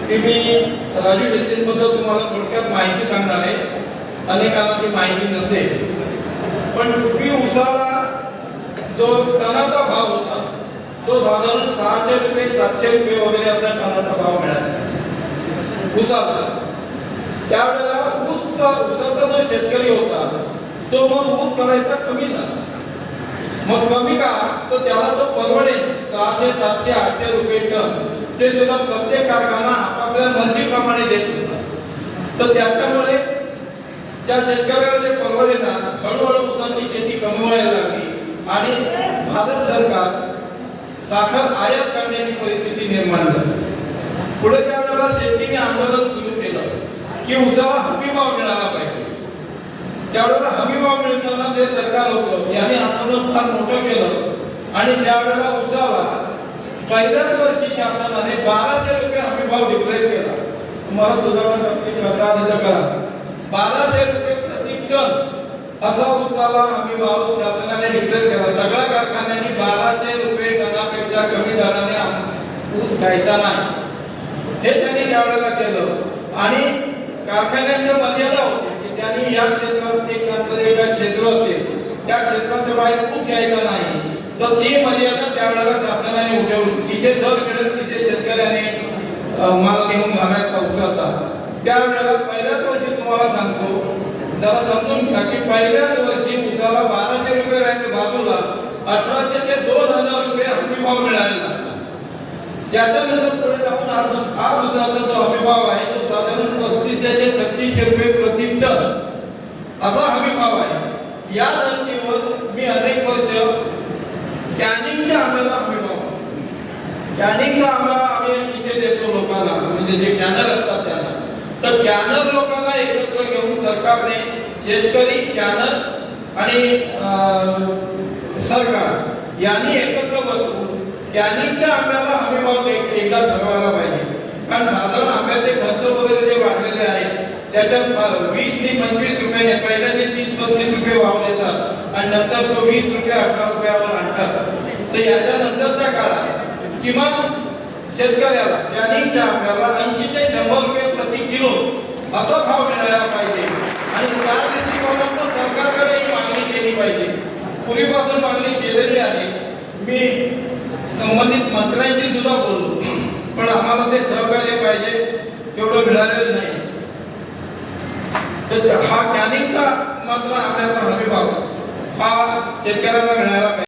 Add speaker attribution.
Speaker 1: की मी राजू शेट्टींबद्दल तुम्हाला थोडक्यात माहिती सांगणार आहे. अनेकांना ती माहिती नसेल, पण पूर्वी उसाला जो टनाचा भाव होता तो साधारण 600 रुपये 700 रुपये वगैरे असा टनाचा भाव मिळाला उसाला. त्यावेळेला उसाचा जो शेतकरी होता तो मग ऊस करायचा कमी झाला. मग कमी का, तर त्याला तो परवडेल 600 700 800 रुपये टन ते सुद्धा प्रत्येक कारखाना आपापल्या मंदीप्रमाणे देत होता. तर त्याच्यामुळे त्या शेतकऱ्याला जे परवडेल ना, हळूहळू ऊसाची शेती कमी व्हायला लागली आणि भारत सरकार साखर आयात करण्याची परिस्थिती निर्माण झाली. पुढे त्यावेळेला शेतीने आंदोलन सुरू केलं की उसाला हमी भाव मिळाला पाहिजे. त्यावेळेला हमी भाव मिळताना जे सरकार होतं याने आंदोलन फार मोठं केलं आणि त्यावेळेला उसाला पहिल्याच वर्षी शासनाने 1200 रुपये हमी भाव डिक्लेअर केला. तुम्हाला सुधारणा करा 1200 रुपये प्रति टन असा उसाला हमी भाव शासनाने डिक्लेअर केला. सगळ्या कारखान्यांनी 1200 रुपये टनापेक्षा कमी दराने ऊस घ्यायचा नाही हे त्यांनी त्यावेळेला केलं. आणि कारखान्यांच्या मर्यादा होत्या की त्यांनी या क्षेत्रात एक क्षेत्र असेल त्या क्षेत्राच्या बाहेर ऊस घ्यायचा नाही. तर ती मर्यादा त्यावेळेला शासनाने उठवली. तिथे दर मिळेल तिथे शेतकऱ्याने माल नेऊन घालायचा उसाचा. त्यावेळेला पहिल्याच वर्षी तुम्हाला सांगतो, जरा समजून घ्या की पहिल्याच वर्षी उसाला 1200 रुपये राहिले बाजूला 1800 ते 2000 रुपये हमी भाव मिळायला लागला. त्याच्यानंतर पुढे जाऊन आज उसाचा जो हमी भाव आहे तो साधारण 3500 ते 3600 रुपये प्रति टन असा हमी भाव आहे. या धर्तीवर मी अनेक वर्ष कॅनिंगच्या आंब्याला हमी भाव, कॅनिंगचा आंबा आम्ही इथे देतो लोकांना, म्हणजे जे कॅनर असतात त्यांना. तर कॅनर लोकांना एकत्र घेऊन सरकारने शेतकरी, कॅनर आणि सरकार यांनी एकत्र बसून कॅनिंगच्या आंब्याला हमी भाव एकदा ठरवायला पाहिजे. कारण साधारण आंब्याचे खर्च वगैरे जे वाढलेले आहेत त्याच्यात 20 ते 25 रुपये पहिल्या ते 30-35 रुपये भाव देतात आणि नंतर तो 20 रुपये 18 रुपयावर आणतात. तर याच्यानंतरच्या काळात किमान शेतकऱ्याला कॅनिंगच्या आंब्याला 80 ते 100 रुपये प्रति किलो असा भाव मिळायला पाहिजे. आणि त्या दृष्टिकोनातून सरकारकडे ही मागणी केली पाहिजे. पूर्वीपासून मागणी केलेली आहे. मी संबंधित मंत्र्यांशी सुद्धा बोललो, पण आम्हाला ते सहकार्य पाहिजे तेवढं मिळालेलं नाही. तर हा कॅनिंगचा मात्र आंब्याचा हमी भाव हा शेतकऱ्यांना मिळायला पाहिजे.